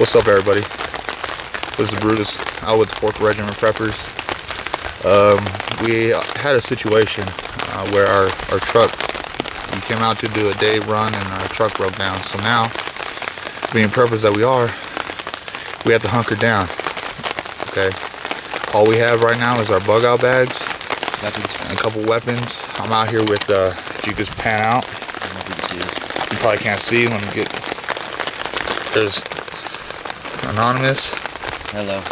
What's up, everybody? This is Brutus out with the 4th Regiment Preppers. We had a situation where our truck, we came out to do a day run and our truck broke down. So now, being preppers that we are, we have to hunker down. Okay. All we have right now is our bug out bags, and a couple weapons. I'm out here with, if you just pan out, you probably can't see. Let me get, there's Anonymous. Hello.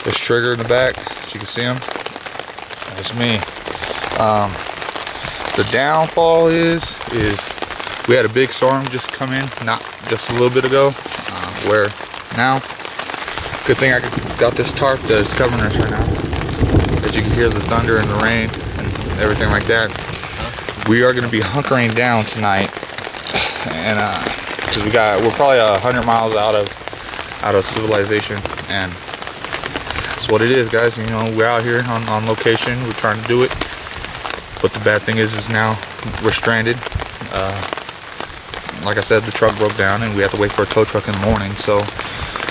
There's Trigger in the back, so you can see him. That's me. The downfall is we had a big storm just come in, not just a little bit ago, where now, good thing I got this tarp that's covering us right now, that you can hear the thunder and the rain and everything like that. We are going to be hunkering down tonight, and because we're probably 100 miles out of civilization, and that's what it is, guys. You know, we're out here on location. We're trying to do it, but the bad thing is now we're stranded. Like I said, the truck broke down, and we have to wait for a tow truck in the morning. So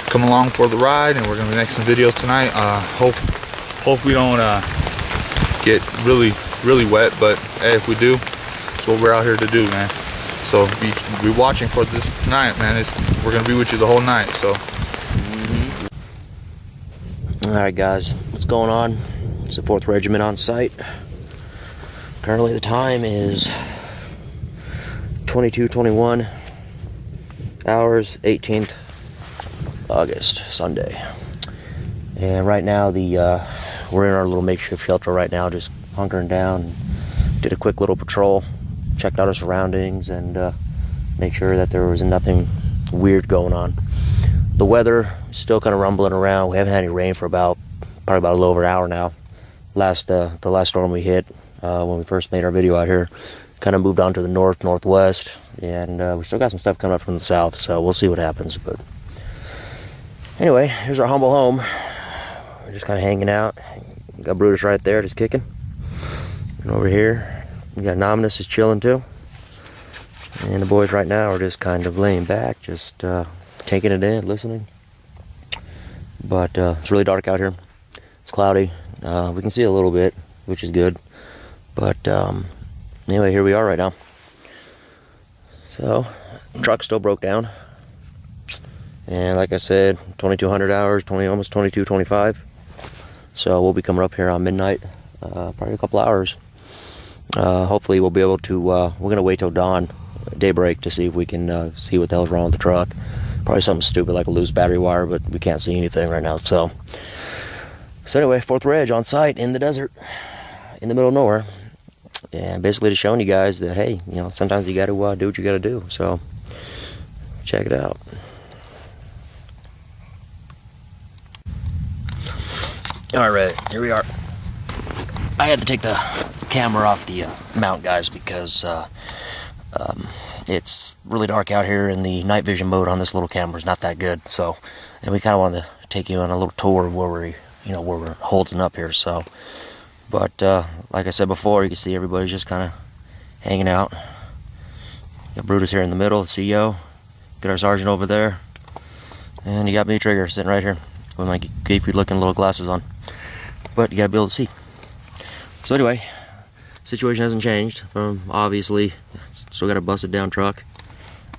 come along for the ride, and we're gonna make some videos tonight. Hope we don't get really wet, but hey, if we do, it's what we're out here to do, man. So be watching for this tonight, man. We're gonna be with you the whole night. So. All right, guys, what's going on? It's the 4th Regiment on site. Currently, the time is 22:21 hours, 18th August, Sunday. And right now, we're in our little makeshift shelter right now, just hunkering down. Did a quick little patrol, checked out our surroundings, and make sure that there was nothing weird going on. The weather is still kind of rumbling around. We haven't had any rain for probably about a little over an hour now. The last storm we hit when we first made our video out here kind of moved on to the northwest, and we still got some stuff coming up from the south, so we'll see what happens. But anyway, here's our humble home. We're just kind of hanging out. We got Brutus right there just kicking, and over here we got Anonymous is chilling too, and the boys right now are just kind of laying back, just taking it in, listening. But it's really dark out here. It's cloudy. We can see a little bit, which is good. But anyway, here we are right now. So, truck still broke down. And like I said, 2,200 hours, almost 22:25. So we'll be coming up here on midnight, probably a couple hours. Hopefully we'll be able to, we're going to wait till dawn, daybreak, to see if we can see what the hell's wrong with the truck. Probably something stupid like a loose battery wire, but we can't see anything right now. So anyway, 4th Reg on site in the desert, in the middle of nowhere, and basically just showing you guys that, hey, you know, sometimes you got to do what you got to do. So check it out. All right, here we are. I had to take the camera off the mount, guys, because it's really dark out here, and the night vision mode on this little camera is not that good. So, and we kind of wanted to take you on a little tour of where we're holding up here. So, but like I said before, you can see everybody's just kind of hanging out. Got Brutus here in the middle, the CEO. Got our sergeant over there, and you got me, Trigger, sitting right here with my goofy-looking little glasses on. But you gotta be able to see. So anyway, situation hasn't changed from, obviously, still got a busted down truck,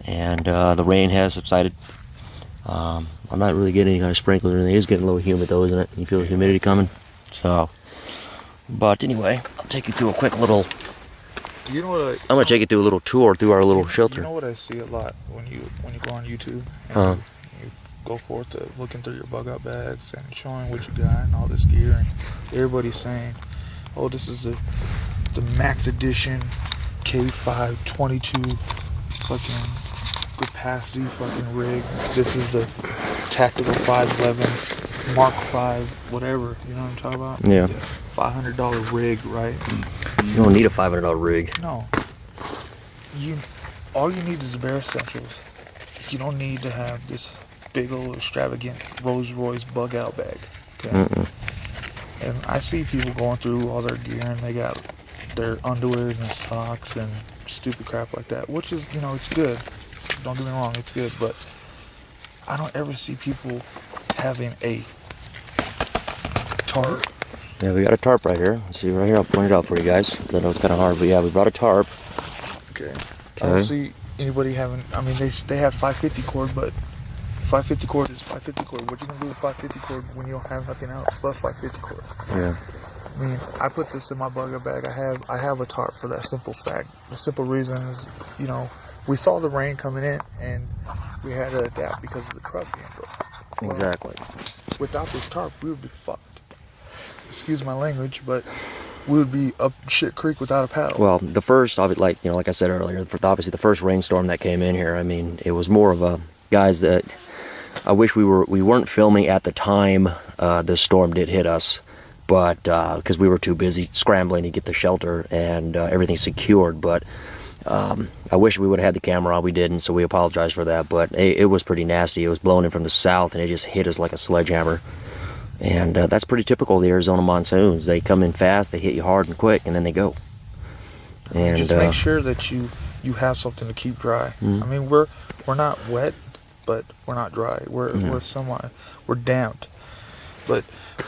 and the rain has subsided. I'm not really getting any kind of sprinklers or anything. It is getting a little humid though, isn't it? You feel the humidity coming. So, but anyway, I'll take you through a quick little, You know what? I'm gonna take you through a little tour through our little shelter. You know what I see a lot when you go on YouTube and you go forth to looking through your bug out bags and showing what you got and all this gear, and everybody's saying, "Oh, this is the max edition K5 22 fucking capacity fucking rig. This is the tactical 511 Mark 5 whatever." You know what I'm talking about? Yeah. $500 rig, right? You don't need a $500 rig. No. All you need is the bare essentials. You don't need to have this big old extravagant Rolls Royce bug out bag. Okay. And I see people going through all their gear, and they got their underwear and socks and stupid crap like that, which is, you know, it's good. Don't get me wrong, it's good, but I don't ever see people having a tarp. Yeah, we got a tarp right here. See right here, I'll point it out for you guys. I know it's kind of hard, but yeah, we brought a tarp. Okay. I don't see anybody having, I mean, they have 550 cord, but 550 cord is 550 cord. What you gonna do with 550 cord when you don't have nothing else but 550 cord? Yeah. I mean, I put this in my bugger bag. I have a tarp for that simple fact. The simple reason is, you know, we saw the rain coming in and we had to adapt because of the truck being broke. Well, Exactly. without this tarp, we would be fucked. Excuse my language, but we would be up shit creek without a paddle. Well, the first, like I said earlier, obviously the first rainstorm that came in here, I mean, it was more of a, guys, that I wish we weren't filming at the time this storm did hit us, but because we were too busy scrambling to get the shelter and everything secured. But I wish we would have had the camera on. We didn't, so we apologize for that. But it was pretty nasty. It was blowing in from the south, and it just hit us like a sledgehammer. And that's pretty typical of the Arizona monsoons. They come in fast, they hit you hard and quick, and then they go. And just make sure that you have something to keep dry. Mm-hmm. I mean, we're not wet, but we're not dry. We're somewhat, we're damped. But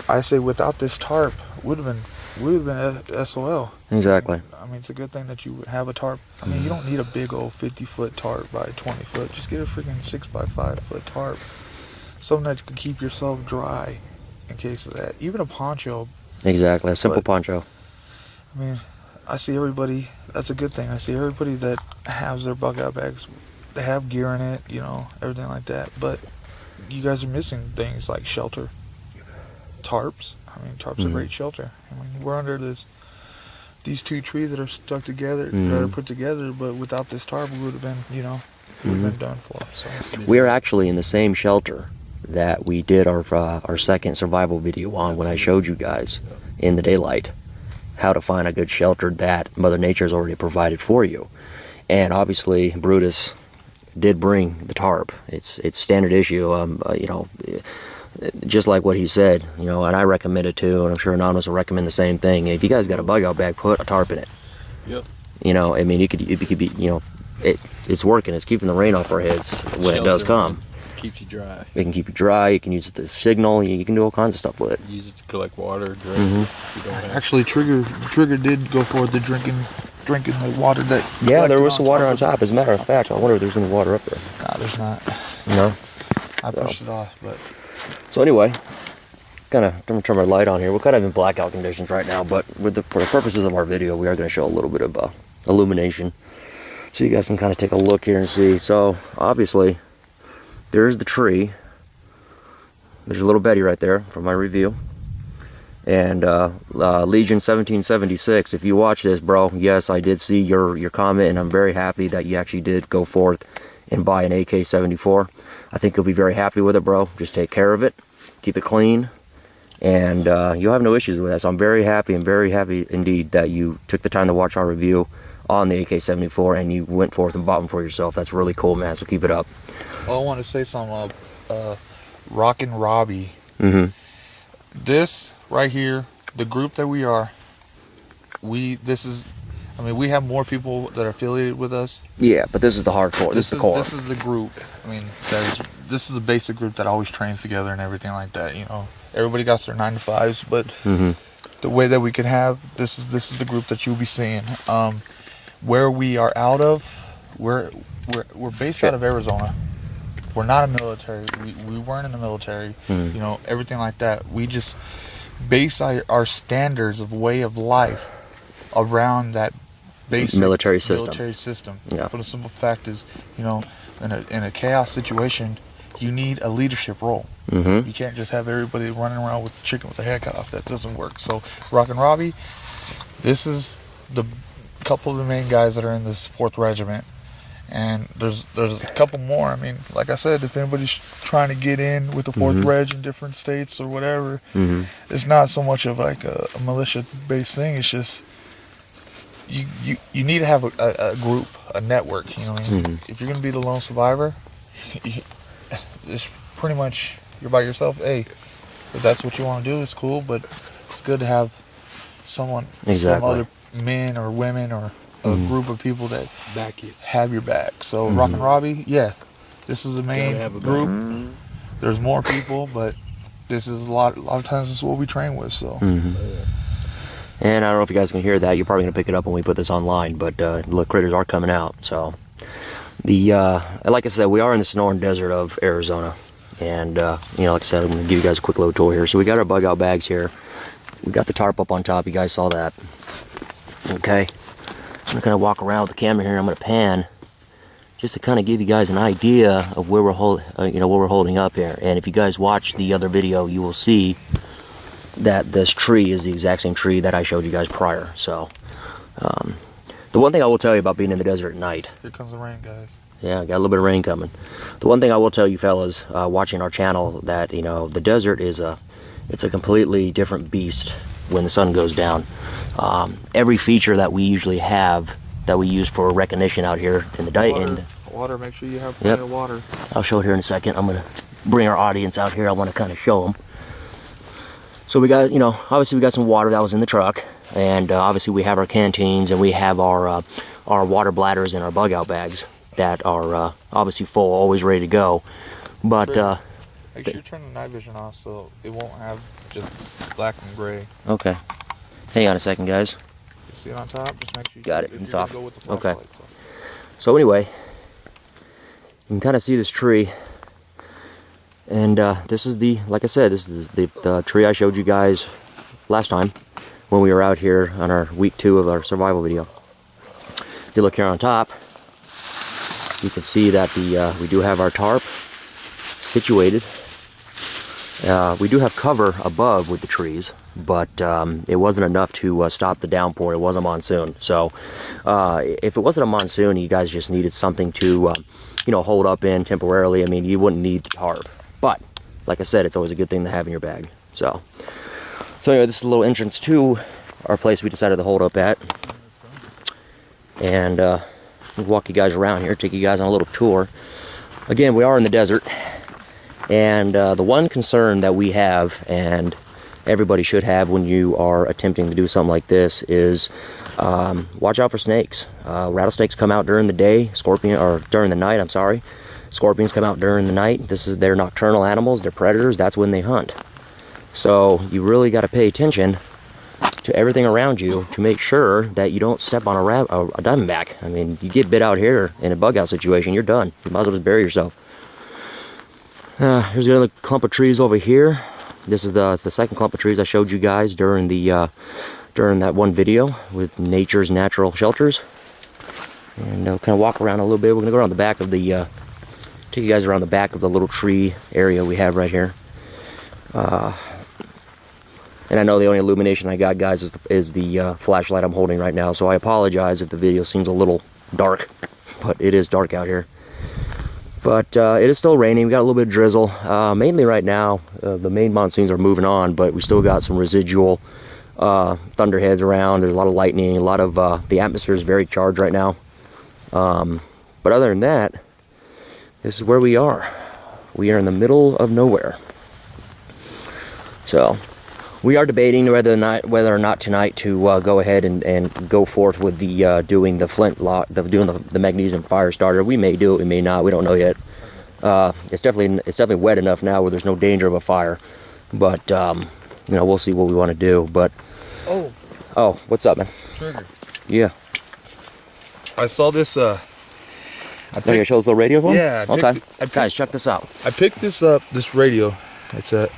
I say without this tarp, would have been SOL. Exactly. I mean, it's a good thing that you have a tarp. I mean, you don't need a big old 50-foot tarp by 20 foot. Just get a freaking 6x5 foot tarp, something that you can keep yourself dry in case of that. Even a poncho. Exactly, a simple poncho. I mean, I see everybody, that's a good thing. I see everybody that has their bug out bags, they have gear in it, you know, everything like that. But you guys are missing things like shelter, tarps. I mean, tarps are great shelter. I mean, we're under these two trees that are stuck together, that are put together, but without this tarp, we would have been, you know, we would have been done for. So We are actually in the same shelter that we did our second survival video on when I showed you guys in the daylight how to find a good shelter that Mother Nature has already provided for you. And obviously Brutus did bring the tarp. It's standard issue. You know, just like what he said, you know, and I recommend it too, and I'm sure Anonymous will recommend the same thing. If you guys got a bug out bag, put a tarp in it. Yep. You know, I mean, it could be, you know, it's working. It's keeping the rain off our heads when it does come. Keeps you dry. It can keep you dry. You can use it to signal. You can do all kinds of stuff with it. Use it to collect water, drink. actually, Trigger did go for the drinking the water that. Yeah, there was some water on top. As a matter of fact, I wonder if there's any water up there. Nah, there's not. No. I pushed it off, but. So anyway, kind of going to turn my light on here. We're kind of in blackout conditions right now, but for the purposes of our video, we are going to show a little bit of illumination, so you guys can kind of take a look here and see. So obviously, there's the tree. There's a little Betty right there from my review. And Legion 1776, if you watch this, bro, yes, I did see your comment, and I'm very happy that you actually did go forth and buy an AK-74. I think you'll be very happy with it, bro. Just take care of it, keep it clean, and you'll have no issues with that. So I'm very happy indeed that you took the time to watch our review on the AK-74 and you went forth and bought one for yourself. That's really cool, man, so keep it up. Oh, I want to say something. Rockin' Robbie. This right here, the group that we are, we have more people that are affiliated with us. Yeah, but this is the hardcore. This is the core. This is the group. I mean, this is a basic group that always trains together and everything like that. You know, everybody got their 9 to 5s, but the way that we can have this is the group that you'll be seeing. Where we are out of, we're based out of Arizona. We're not a military. We weren't in the military. You know, everything like that. We just base our standards of way of life around that basic military system. Yeah. For the simple fact is, you know, in a chaos situation, you need a leadership role. You can't just have everybody running around with the chicken with the head cut off. That doesn't work. So, Rockin' Robbie, this is the couple of the main guys that are in this 4th Regiment. And there's a couple more. I mean, like I said, if anybody's trying to get in with the 4th Reg in different states or whatever, it's not so much of like a militia-based thing. It's just you need to have a group, a network. You know what I mean? If you're gonna be the lone survivor, it's pretty much you're by yourself. Hey, if that's what you want to do, it's cool. But it's good to have someone, some other men or women or a group of people that back you, have your back. So Rockin' Robbie, yeah, This is the main Gotta have a group. There's more people, but this is a lot of times this is what we train with. So. And I don't know if you guys can hear that. You're probably gonna pick it up when we put this online. But look, critters are coming out. So the like I said, we are in the Sonoran Desert of Arizona, and you know, like I said, I'm gonna give you guys a quick little tour here. So we got our bug out bags here. We got the tarp up on top. You guys saw that. Okay. I'm gonna kind of walk around with the camera here. I'm gonna pan, just to kind of give you guys an idea of where we're holding up here. And if you guys watch the other video, you will see that this tree is the exact same tree that I showed you guys prior. So, the one thing I will tell you about being in the desert at night. Here comes the rain, guys. Yeah, got a little bit of rain coming. The one thing I will tell you fellas, watching our channel, that you know the desert is it's a completely different beast when the sun goes down. Every feature that we usually have, that we use for recognition out here in the day. Water, make sure you have plenty of water. I'll show it here in a second. I'm gonna bring our audience out here. I want to kind of show them. So we got, you know, obviously we got some water that was in the truck, and obviously we have our canteens, and we have our water bladders and our bug out bags that are obviously full, always ready to go. But make sure you turn the night vision off so it won't have just black and gray. okay, hang on a second, guys. You see it on top? Just make sure you Got it. It's off. go with the Okay. flashlight, So anyway, you can kind of see this tree, and this is the, like I said, this is the tree I showed you guys last time when we were out here on our week 2 of our survival video. If you look here on top, you can see that we do have our tarp situated. We do have cover above with the trees, but it wasn't enough to stop the downpour. It was a monsoon, so if it wasn't a monsoon, you guys just needed something to you know, hold up in temporarily. I mean, you wouldn't need the tarp, but like I said, it's always a good thing to have in your bag. So anyway, this is a little entrance to our place we decided to hold up at, and we'll walk you guys around here, take you guys on a little tour. Again, we are in the desert. And the one concern that we have, and everybody should have when you are attempting to do something like this, is watch out for snakes. Rattlesnakes come out during the day, during the night, I'm sorry. Scorpions come out during the night. They're nocturnal animals, they're predators, that's when they hunt. So you really got to pay attention to everything around you to make sure that you don't step on a diamondback. I mean, you get bit out here in a bug out situation, you're done. You might as well just bury yourself. Here's another clump of trees over here. This is the second clump of trees I showed you guys during that one video with nature's natural shelters. And I'll kind of walk around a little bit. We're gonna go around the back of the take you guys around the back of the little tree area we have right here. And I know the only illumination I got, guys, is the flashlight I'm holding right now. So I apologize if the video seems a little dark, but it is dark out here. But it is still raining. We got a little bit of drizzle. Mainly right now, the main monsoons are moving on, but we still got some residual thunderheads around. There's a lot of lightning. A lot of the atmosphere is very charged right now. But other than that, this is where we are. We are in the middle of nowhere. So we are debating whether or not tonight to go ahead and go forth with the doing the flintlock, doing the magnesium fire starter. We may do it, we may not. We don't know yet. It's definitely wet enough now where there's no danger of a fire. But you know, we'll see what we want to do. But oh, what's up, man? Trigger. Yeah. I saw this. Are you gonna show us a little radio for him? Yeah. Okay. Guys, check this out. I picked this up. This radio. It's a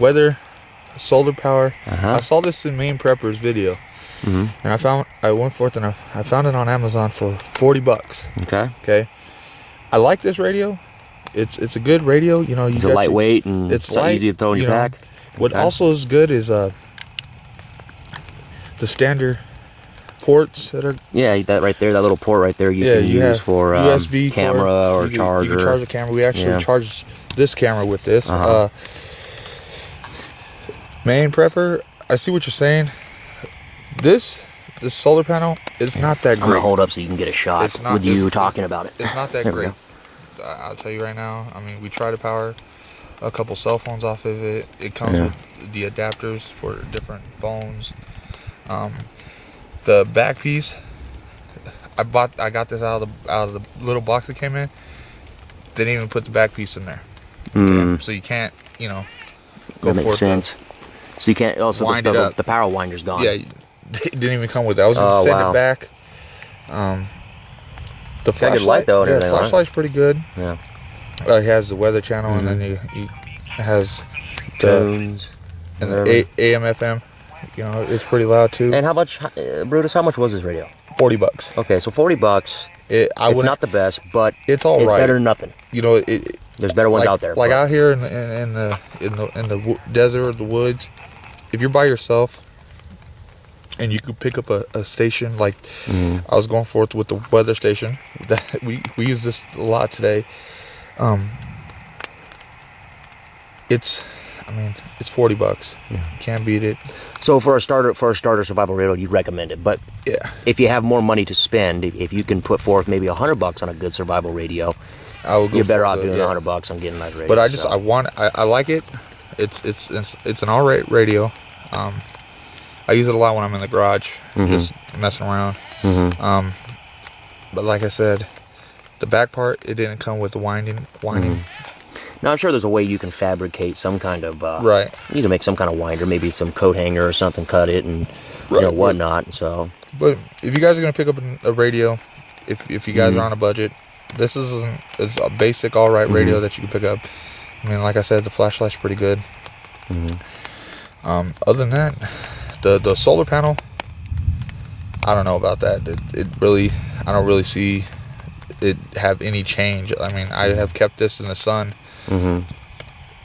weather. Solar power. I saw this in REG.PREPPERS video, and I went forth and I found it on Amazon for $40. Okay. I like this radio. It's a good radio. You know, It's lightweight and it's light, easy to throw in your pack. What also is good is the standard ports that are. Yeah, that right there, that little port right there, you can use for USB camera or charger. You can charge the camera. We actually charge this camera with this. Main prepper, I see what you're saying. This solar panel is not that great. I'm gonna hold up so you can get a shot with you talking about it. It's not that great. I'll tell you right now. I mean, we try to power a couple cell phones off of it. It comes with the adapters for different phones. The back piece, I got this out of the little box that came in. they didn't even put the back piece in there. Mm. Okay? So you can't, you know, go That for makes sense. So you can't. Also, wind it up. the power winder's gone. Yeah, they didn't even come with it. I was gonna send it back. The Got a good light though, and everything, right? flashlight's pretty good. Yeah. It has the weather channel, and then it has Tones. and the AM FM. You know, it's pretty loud too. And how much, Brutus? How much was this radio? $40. Okay, so $40. It's not the best, but it's all it's right. better than nothing. You know, there's better ones like, out there. Like out here in the desert or the woods, if you're by yourself and you could pick up a station like I was going forth with the weather station that we use this a lot today. It's $40. Yeah. Can't beat it. So for a starter survival radio, you'd recommend it. But Yeah. if you have more money to spend, if you can put forth maybe $100 on a good survival radio, I would go you're better for off the- doing yeah. $100 on getting a nice radio. But I like it. It's an all-right radio. I use it a lot when I'm in the garage, just messing around. But like I said, the back part, it didn't come with the winding. Now I'm sure there's a way you can fabricate some kind of Right. You can make some kind of winder, maybe some coat hanger or something, cut it and whatnot. So, But if you guys are gonna pick up a radio, if you guys are on a budget, this it's a basic all-right radio that you can pick up. I mean, like I said, the flashlight's pretty good. Other than that, the solar panel, I don't know about that. I don't really see it have any change. I mean, I have kept this in the sun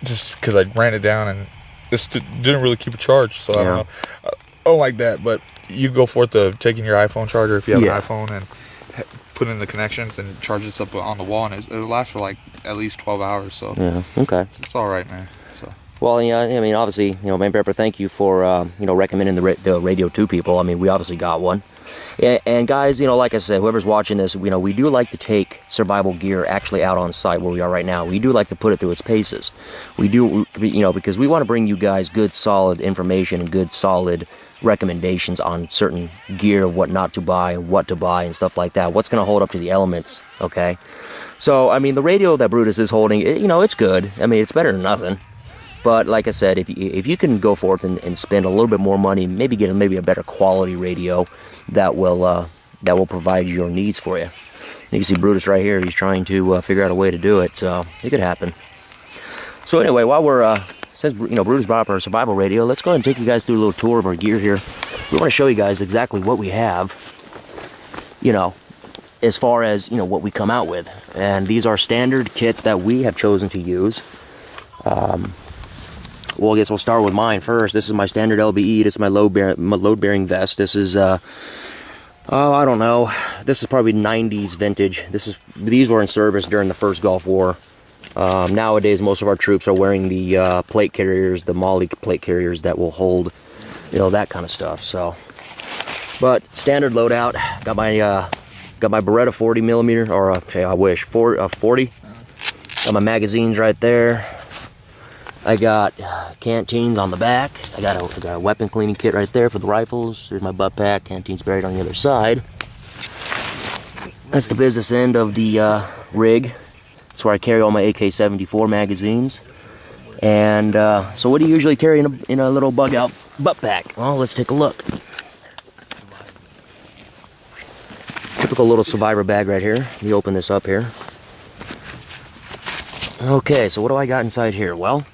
just because I ran it down and this didn't really keep a charge. So I don't know. I don't like that. But you go forth to taking your iPhone charger if you have an iPhone and put in the connections and charge this up on the wall, and it'll last for like at least 12 hours. So okay. It's all right, man. So. Well, yeah, I mean, obviously, Man Prepper, thank you for recommending the radio to people. I mean, we obviously got one. And guys, like I said, whoever's watching this, we do like to take survival gear actually out on site where we are right now. We do like to put it through its paces. We do, because we want to bring you guys good, solid information and good, solid recommendations on certain gear, what not to buy and what to buy and stuff like that. What's going to hold up to the elements, okay? So, I mean, the radio that Brutus is holding, it's good. I mean, it's better than nothing. But like I said, if you can go forth and spend a little bit more money, maybe get a better quality radio that will provide your needs for you. You can see Brutus right here. He's trying to figure out a way to do it, so it could happen. So anyway, while we're since Brutus brought up our survival radio, let's go ahead and take you guys through a little tour of our gear here. We want to show you guys exactly what we have. As far as what we come out with, and these are standard kits that we have chosen to use. Well, I guess we'll start with mine first. This is my standard LBE. This is my load-bearing vest. This is, I don't know. This is probably 90s vintage. These were in service during the first Gulf War. Nowadays, most of our troops are wearing the plate carriers, the Molly plate carriers that will hold, that kind of stuff. So, but standard loadout. Got my Beretta 40 millimeter, or I wish 40. Got my magazines right there. I got canteens on the back. I got a weapon cleaning kit right there for the rifles. There's my butt pack. Canteens buried on the other side. That's the business end of the rig. That's where I carry all my AK-74 magazines. And so what do you usually carry in a little bug-out butt pack? Well, let's take a look. Typical little survivor bag right here. Let me open this up here. Okay, so what do I got inside here? Well,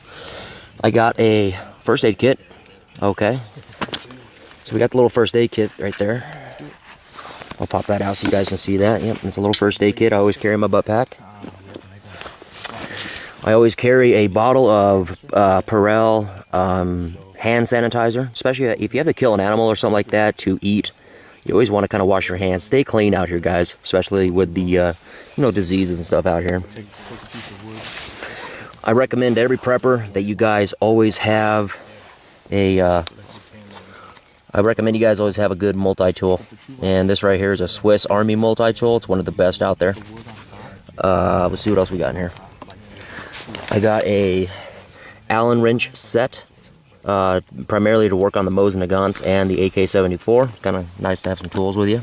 I got a first aid kit. Okay. So we got the little first aid kit right there. I'll pop that out so you guys can see that. Yep, it's a little first aid kit I always carry in my butt pack. I always carry a bottle of Perel hand sanitizer, especially if you have to kill an animal or something like that to eat. You always want to kind of wash your hands. Stay clean out here, guys, especially with the diseases and stuff out here. I recommend to every prepper that you guys always have a good multi-tool. And this right here is a Swiss Army multi-tool. It's one of the best out there. Let's see what else we got in here. I got a Allen wrench set, primarily to work on the Mosin Nagants and the AK-74. Kind of nice to have some tools with you.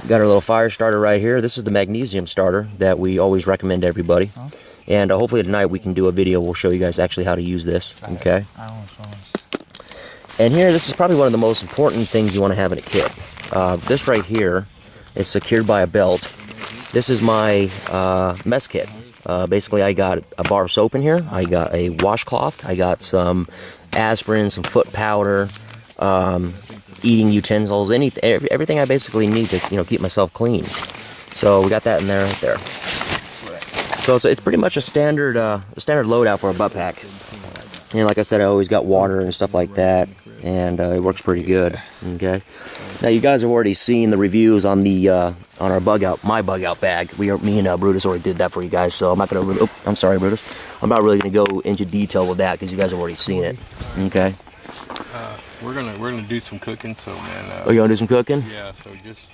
Got our little fire starter right here. This is the magnesium starter that we always recommend to everybody. Huh? And hopefully tonight we can do a video. We'll show you guys actually how to use this. Okay. And here, this is probably one of the most important things you want to have in a kit. This right here is secured by a belt. This is my mess kit. Basically, I got a bar of soap in here. I got a washcloth. I got some aspirin, some foot powder, eating utensils, everything I basically need to keep myself clean. So we got that in there, right there. So it's pretty much a standard loadout for a butt pack. And like I said, I always got water and stuff like that, and it works pretty good. Okay. Now you guys have already seen the reviews on the on our my bug out bag. Me and Brutus already did that for you guys, so I'm not gonna. Oh, I'm sorry, Brutus. I'm not really gonna go into detail with that because you guys have already seen it. Okay. We're gonna do some cooking, so man. Oh, you gonna do some cooking? Yeah. So just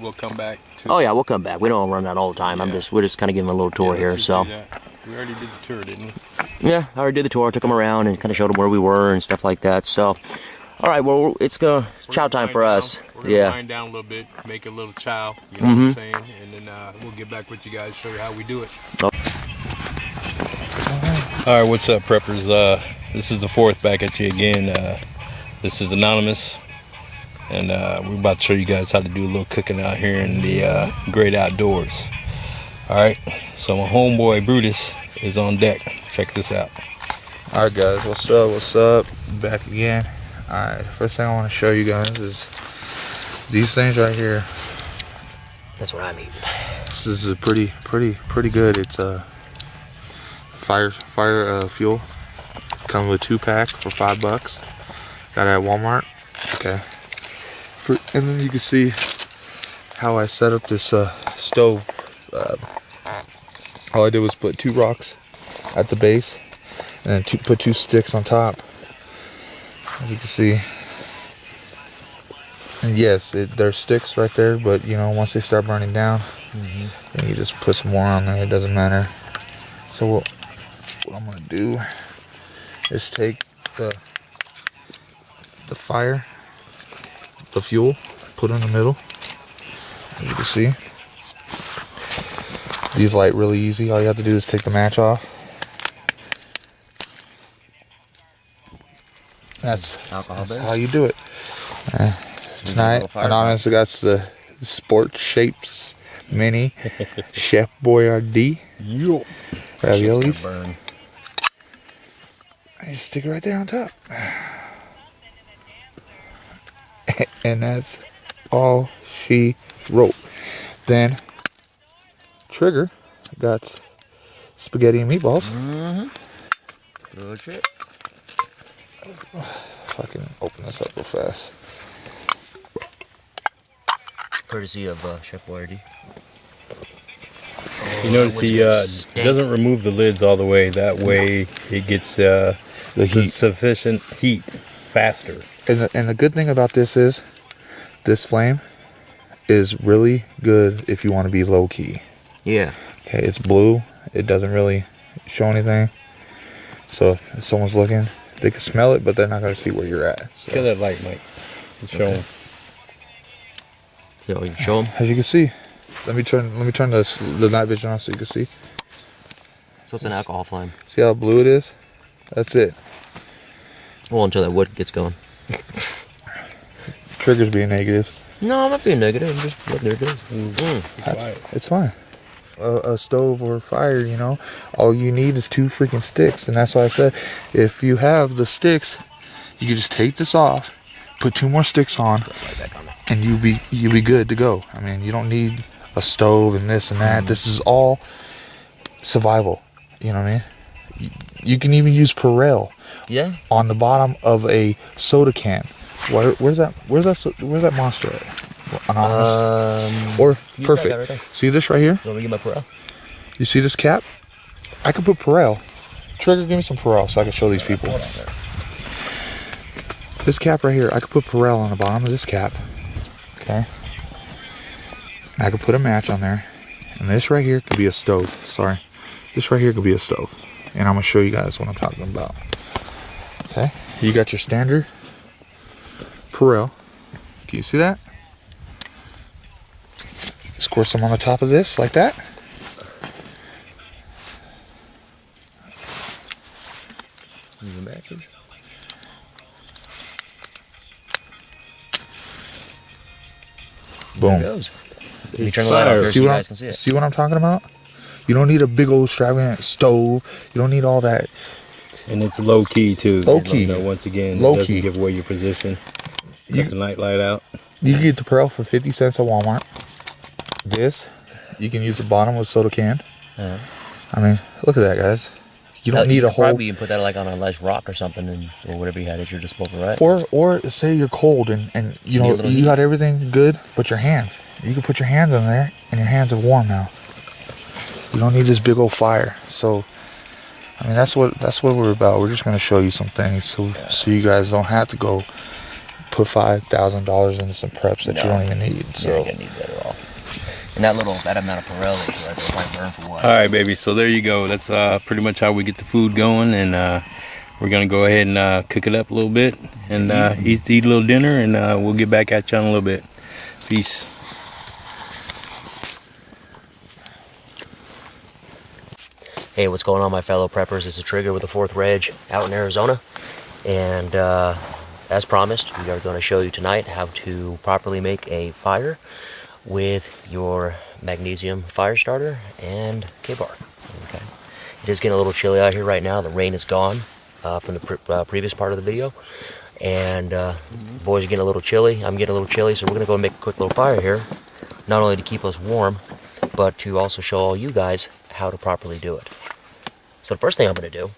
we'll come back. Oh yeah, we'll come back. We don't run that all the time. Yeah. We're just kind of giving a little tour here. So. We already did the tour, didn't we? Yeah, I already did the tour. Took them around and kind of showed them where we were and stuff like that. So, all right, well, it's chow time for us. We're gonna wind down a little bit, make a little chow. You know what I'm saying? And then we'll get back with you guys, show you how we do it. Oh. All right, what's up, preppers? This is the fourth back at you again. This is Anonymous, and we're about to show you guys how to do a little cooking out here in the great outdoors. All right, so my homeboy Brutus is on deck. Check this out. All right, guys, what's up? What's up? Back again. All right, first thing I want to show you guys is these things right here. That's what I mean. This is a pretty good. It's a fire fuel. Comes with 2-pack for $5. Got it at Walmart. Okay. And then you can see how I set up this stove. All I did was put 2 rocks at the base and then put 2 sticks on top, as you can see. And yes, there's sticks right there, but once they start burning down, then you just put some more on there. It doesn't matter. So what I'm gonna do is take the fuel, put it in the middle, as you can see. These light really easy. All you have to do is take the match off. That's how you do it. Tonight, Anonymous got the Sport Shapes Mini Chef Boyardee raviolis. And just stick it right there on top. And that's all she wrote. Then Trigger got spaghetti and meatballs. Good shit. If I can open this up real fast. Courtesy of Chef Boyardee. You notice he doesn't remove the lids all the way. That way it gets the heat. Sufficient heat faster. And the good thing about this is this flame is really good if you want to be low key. Yeah. Okay, it's blue. It doesn't really show anything. So if someone's looking, they can smell it, but they're not going to see where you're at. So. Get that light, Mike. Show them. So you show them. As you can see, let me turn the night vision on so you can see. So it's an alcohol flame. See how blue it is? That's it. Well, until that wood gets going. Trigger's being negative. No, I'm not being negative. I'm just letting it go. It's fine. A stove or a fire, all you need is 2 freaking sticks. And that's why I said, if you have the sticks, you can just take this off, put 2 more sticks on, and you'll be good to go. I mean, you don't need a stove and this and that. This is all survival. You know what I mean? You can even use Perel. Yeah. On the bottom of a soda can. Where's that monster at? Anonymous. Or perfect. Right, see this right here? You want me to get my Perel? You see this cap? I can put Perel. Trigger, give me some Perel so I can show these people. This cap right here, I could put Perel on the bottom of this cap. Okay. And I could put a match on there. And this right here could be a stove. Sorry. This right here could be a stove. And I'm going to show you guys what I'm talking about. Okay. You got your standard Perel. Can you see that? squirt some on the top of this, like that. Moving back, please. Boom. There it goes. Let me turn the light off here so you guys can see it. See what I'm talking about? You don't need a big old extravagant stove. You don't need all that. And it's low key too. Low key. You know, once again, Low it doesn't key. give away your position. You- Cut the night light out. You can get the Pearl for 50 cents at Walmart. This, you can use the bottom with soda can. Yeah. I mean, look at that, guys. You don't need a whole. Probably you can put that like on a nice rock or something, or whatever you had at your disposal, right? Or say you're cold and you know you got everything good, but your hands. You can put your hands on there, and your hands are warm now. You don't need this big old fire. So, I mean, that's what we're about. We're just gonna show you some things, so you guys don't have to go put $5,000 into some preps that you don't even need. So you ain't gonna need that at all. And that amount of Pirelli right there might burn for what? All right, baby. So there you go. That's pretty much how we get the food going, and we're gonna go ahead and cook it up a little bit and eat a little dinner, and we'll get back at you in a little bit. Peace. Hey, what's going on, my fellow preppers? This is Trigger with the 4th Reg out in Arizona, and as promised, we are going to show you tonight how to properly make a fire with your magnesium fire starter and K-bar. Okay, it is getting a little chilly out here right now. The rain is gone from the previous part of the video, and the boys are getting a little chilly. I'm getting a little chilly, so we're going to go and make a quick little fire here, not only to keep us warm, but to also show all you guys how to properly do it. So the first thing I'm going to do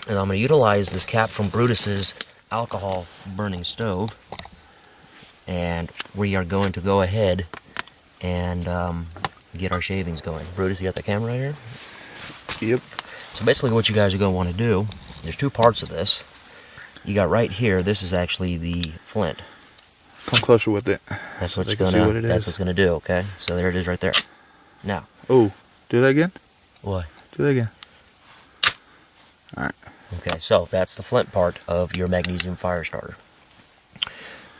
is I'm going to utilize this cap from Brutus's alcohol burning stove, and we are going to go ahead and get our shavings going. Brutus, you got the camera right here? Yep. So basically what you guys are going to want to do, there's two parts of this. You got right here, this is actually the flint. Come closer with it. That's what's They can going see to what it is. do, okay? So there it is right there. Now. Oh, do that again? What? Do that again. Alright. Okay, so that's the flint part of your magnesium fire starter.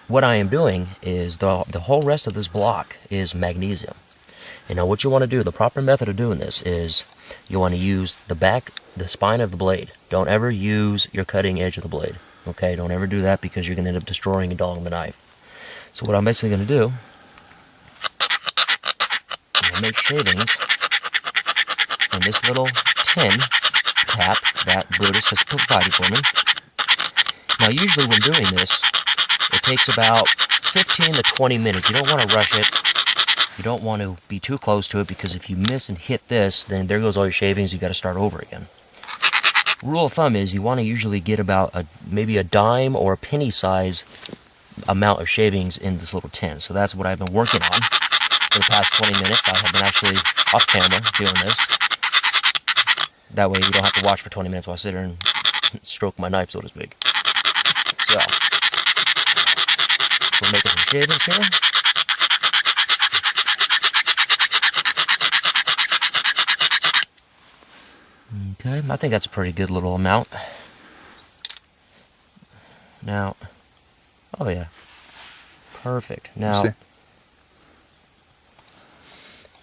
What I am doing is the whole rest of this block is magnesium. And now what you want to do, the proper method of doing this is you want to use the spine of the blade. Don't ever use your cutting edge of the blade. Okay, don't ever do that because you're going to end up destroying and dulling the knife. So what I'm basically going to do, I'm going to make shavings in this little tin cap that Brutus has provided for me. Now usually when doing this, it takes about 15 to 20 minutes. You don't want to rush it. You don't want to be too close to it, because if you miss and hit this, then there goes all your shavings. You got to start over again. Rule of thumb is you want to usually get about maybe a dime or a penny size amount of shavings in this little tin. So that's what I've been working on for the past 20 minutes. I have been actually off camera doing this. That way you don't have to watch for 20 minutes while I sit here and stroke my knife, so to speak. So, we're making some shavings here. Okay, I think that's a pretty good little amount. Now, oh yeah, perfect. Now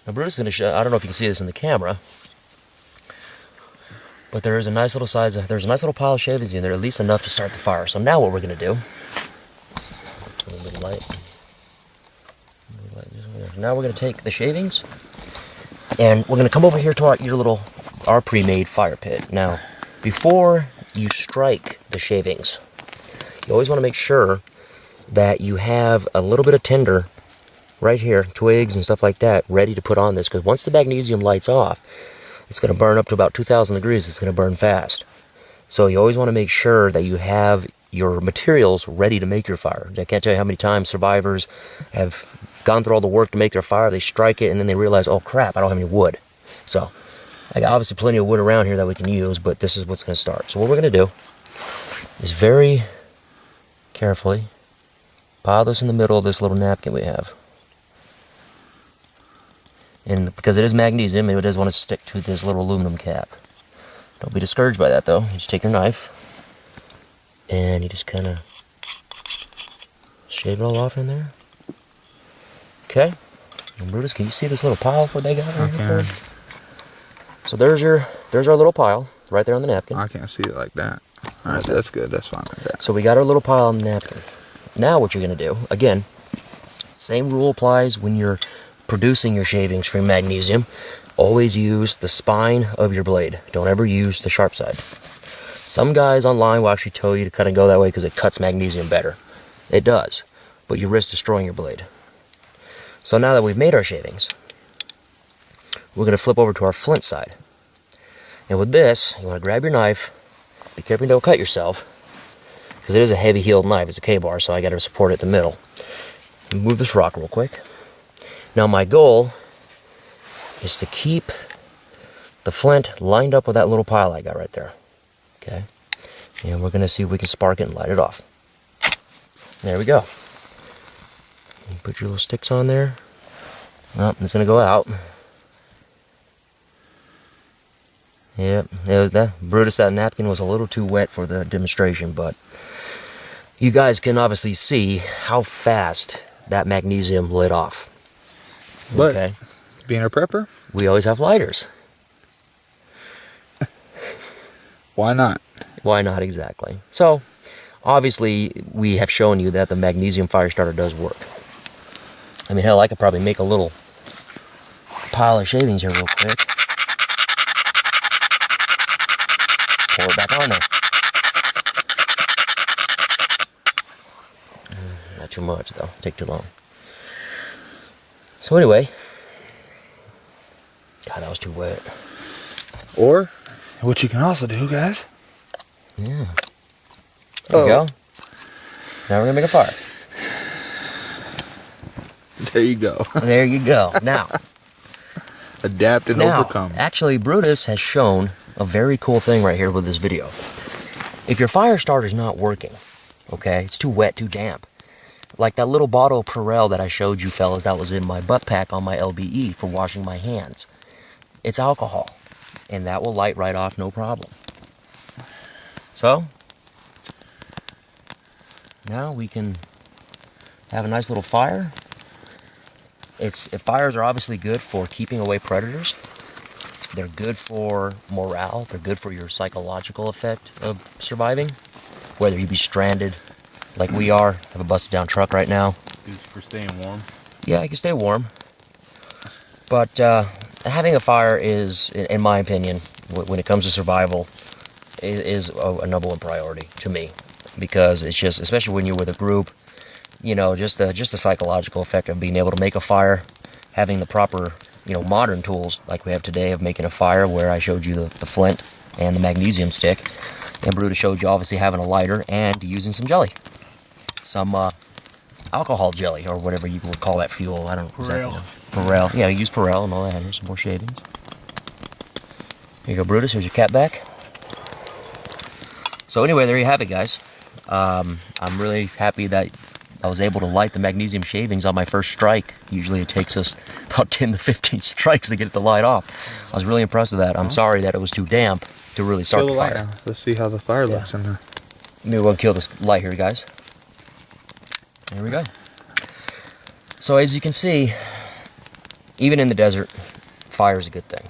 Bruce is going to show, I don't know if you can see this in the camera, but there is a nice little there's a nice little pile of shavings in there, at least enough to start the fire. So now what we're going to do, a little bit of light. Now we're going to take the shavings, and we're going to come over here to our pre-made fire pit. Now, before you strike the shavings, you always want to make sure that you have a little bit of tinder right here, twigs and stuff like that, ready to put on this, because once the magnesium lights off, it's going to burn up to about 2,000 degrees. It's going to burn fast. So you always want to make sure that you have your materials ready to make your fire. I can't tell you how many times survivors have gone through all the work to make their fire, they strike it, and then they realize, oh crap, I don't have any wood. So I got obviously plenty of wood around here that we can use, but this is what's going to start. So what we're going to do is very carefully pile this in the middle of this little napkin we have. And because it is magnesium, it does want to stick to this little aluminum cap. Don't be discouraged by that though. You just take your knife and you just kind of shave it all off in there. Okay. And Brutus, can you see this little pile of what they got right here? Okay. So there's our little pile right there on the napkin. I can't see it like that. All right, that's good. That's fine like that. So we got our little pile on the napkin. Now what you're gonna do, again, same rule applies when you're producing your shavings from magnesium. Always use the spine of your blade. Don't ever use the sharp side. Some guys online will actually tell you to kind of go that way because it cuts magnesium better. It does, but you risk destroying your blade. So now that we've made our shavings, we're gonna flip over to our flint side. And with this, you wanna grab your knife, be careful you don't cut yourself, because it is a heavy-heeled knife. It's a K-bar, so I got to support it in the middle. Move this rock real quick. Now my goal is to keep the flint lined up with that little pile I got right there. Okay? And we're going to see if we can spark it and light it off. There we go. You put your little sticks on there. Oh, it's going to go out. Yep, it was that. Brutus, that napkin was a little too wet for the demonstration, but you guys can obviously see how fast that magnesium lit off. But okay, being a prepper, we always have lighters. why not? Why not exactly? So, obviously, we have shown you that the magnesium fire starter does work. I mean, hell, I could probably make a little pile of shavings here real quick. Pour it back on there. Not too much though, take too long. So anyway, God, that was too wet. Or, what you can also do, guys. Yeah. There you go. Now we're gonna make a fire. There you go. There you go. Now, Adapt and overcome. Actually, Brutus has shown a very cool thing right here with this video. If your fire starter's not working, okay, it's too wet, too damp, like that little bottle of Perel that I showed you fellas that was in my butt pack on my LBE for washing my hands, it's alcohol, and that will light right off, no problem. So, now we can have a nice little fire. Fires are obviously good for keeping away predators. They're good for morale. They're good for your psychological effect of surviving. Whether you be stranded like we are, have a busted down truck right now. Good for staying warm. Yeah, you can stay warm. But having a fire is, in my opinion, when it comes to survival, is a number one priority to me. Because it's just, especially when you're with a group, you know, just the psychological effect of being able to make a fire, having the proper, you know, modern tools like we have today of making a fire, where I showed you the flint and the magnesium stick, and Brutus showed you obviously having a lighter and using some jelly, some alcohol jelly or whatever you would call that fuel. I don't know exactly. Perel. Yeah, you use Perel and all that. Here's some more shavings. Here you go, Brutus. Here's your cat back. So anyway, there you have it, guys. I'm really happy that I was able to light the magnesium shavings on my first strike. Usually it takes us about 10 to 15 strikes to get it to light off. I was really impressed with that. I'm sorry that it was too damp to really start the fire. Now. Let's see how the fire looks in there. Maybe we'll kill this light here, guys. There we go. So as you can see, even in the desert, fire is a good thing.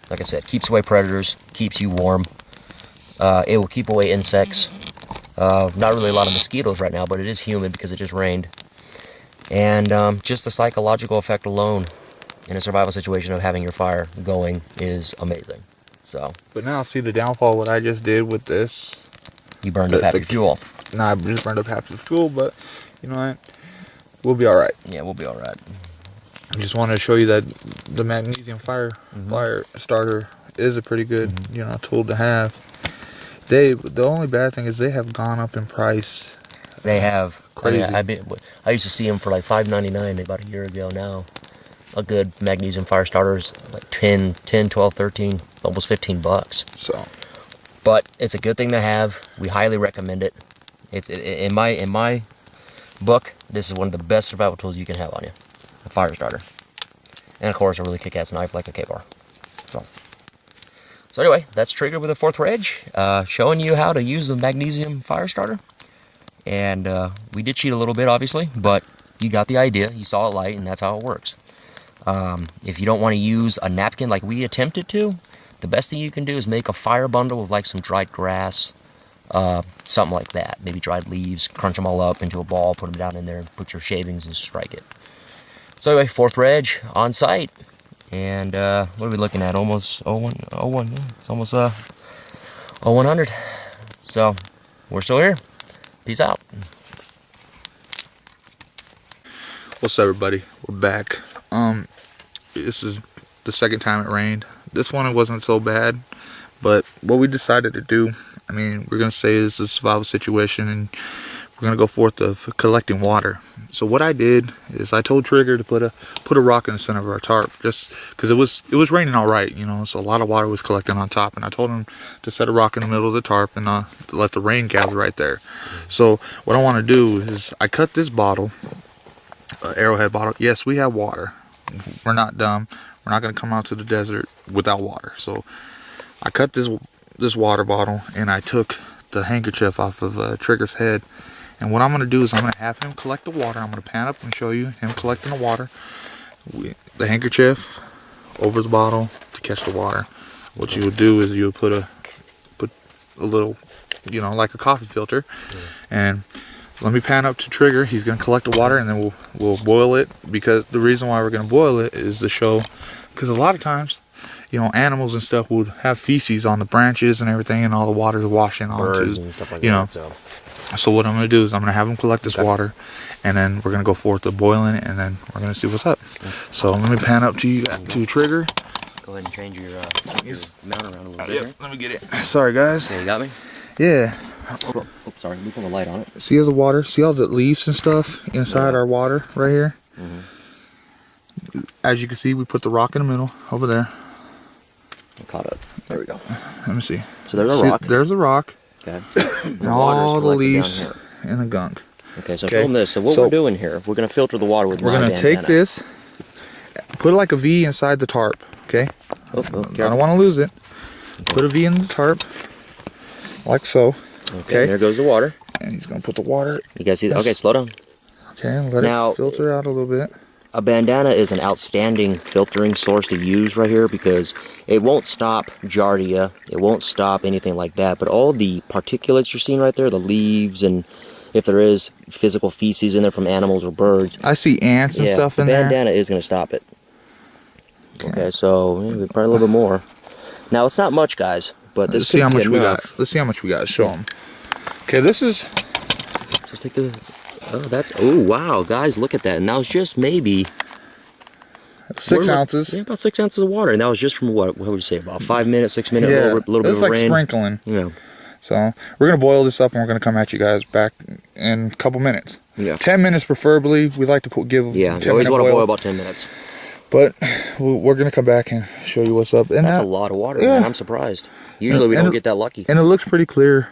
Like I said, keeps away predators, keeps you warm. It will keep away insects. Not really a lot of mosquitoes right now, but it is humid because it just rained. And just the psychological effect alone in a survival situation of having your fire going is amazing. So. But now see the downfall what I just did with this. You burned up half your fuel. Nah, I just burned up half the fuel, but you know what? We'll be alright. Yeah, we'll be alright. I just wanted to show you that the magnesium fire starter is a pretty good, you know, tool to have. The only bad thing is they have gone up in price. They have. Crazy. I used to see them for like $5.99 about a year ago now. A good magnesium fire starter is like 10, 12, 13, almost 15 bucks. So. But it's a good thing to have. We highly recommend it. In my book, this is one of the best survival tools you can have on you. A fire starter. And of course a really kick-ass knife like a K-bar. So anyway, that's Triggered with a 4th Reg, showing you how to use the magnesium fire starter. And we did cheat a little bit, obviously, but you got the idea. You saw it light, and that's how it works. If you don't want to use a napkin like we attempted to, the best thing you can do is make a fire bundle with like some dried grass, something like that. Maybe dried leaves, crunch them all up into a ball, put them down in there, and put your shavings and strike it. So anyway, 4th reg on site. And what are we looking at? Almost 01, yeah. It's almost 0100. So we're still here. Peace out. What's up, everybody? We're back. This is the second time it rained. This one, it wasn't so bad, but what we decided to do, I mean, we're gonna say it's a survival situation, and we're gonna go forth of collecting water. So what I did is I told Trigger to put a rock in the center of our tarp, just because it was raining all right, you know, so a lot of water was collecting on top, and I told him to set a rock in the middle of the tarp and to let the rain gather right there. So what I want to do is I cut this bottle, Arrowhead bottle. Yes, we have water. We're not dumb. We're not going to come out to the desert without water. So I cut this water bottle, and I took the handkerchief off of Trigger's head. And what I'm going to do is I'm going to have him collect the water. I'm going to pan up and show you him collecting the water. The handkerchief over the bottle to catch the water. What you would do is you would put a little, you know, like a coffee filter. And let me pan up to Trigger. He's going to collect the water, and then we'll boil it. Because the reason why we're going to boil it is to show, because a lot of times, you know, animals and stuff would have feces on the branches and everything, and all the water is washing onto, Birds and stuff like you know. that. So what I'm going to do is I'm going to have him collect this water, and then we're going to go forth to boiling it, and then we're going to see what's up. So let me pan up to you, to Trigger. Go ahead and change your mount around a little bit. Yep, let me get it. Sorry, guys. Okay, you got me? Yeah. Oh, sorry, let me put the light on it. See all the water? See all the leaves and stuff inside our water right here? As you can see, we put the rock in the middle over there. I'm caught up. There we go. Let me see. So there's a rock. There's a rock. Okay. And all the leaves and the gunk. Okay, so film this. So what we're doing here, we're going to filter the water with my bandana. We're going to take this, put like a V inside the tarp, okay? Oh, I don't want to lose it. Put a V in the tarp, like so. Okay, there goes the water. And he's going to put the water. You guys see that? Okay, slow down. Okay, let it filter out a little bit. A bandana is an outstanding filtering source to use right here because it won't stop giardia, it won't stop anything like that, but all the particulates you're seeing right there, the leaves, and if there is physical feces in there from animals or birds. I see ants and stuff in there. The bandana is going to stop it. Okay, so maybe probably a little bit more. Now it's not much, guys, but this Let's see how much we enough. got. Let's see how much we got. Show them. Okay, this is. Just take the. Oh, that's. Oh, wow, guys, look at that. And that was just maybe 6 ounces. Yeah, about 6 ounces of water, and that was just from what would you say, about 5 minutes, 6 minutes, Yeah, a little bit of like rain. sprinkling. Yeah. So we're gonna boil this up, and we're gonna come at you guys back in a couple minutes. Yeah. 10 minutes preferably. We like to give. Yeah, you always want to boil about 10 minutes. But we're gonna come back and show you what's up. And that's a lot of water, man. I'm surprised. Usually we don't get that lucky. And it looks pretty clear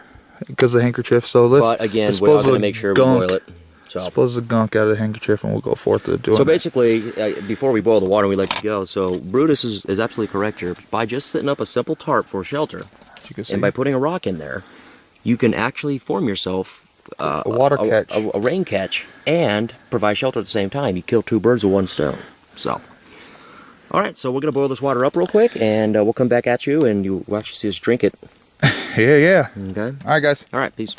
because of the handkerchief. So But again, we're going to make sure we boil it. So dispose the gunk out of the handkerchief, and we'll go forth to doing. So basically, before we boil the water, we let it go. So Brutus is absolutely correct here. By just setting up a simple tarp for shelter, and by putting a rock in there, you can actually form yourself a water catch, a rain catch, and provide shelter at the same time. You kill 2 birds with 1 stone. So, all right. So we're gonna boil this water up real quick, and we'll come back at you, and you'll actually see us drink it. Yeah. Okay. All right, guys. All right. Peace.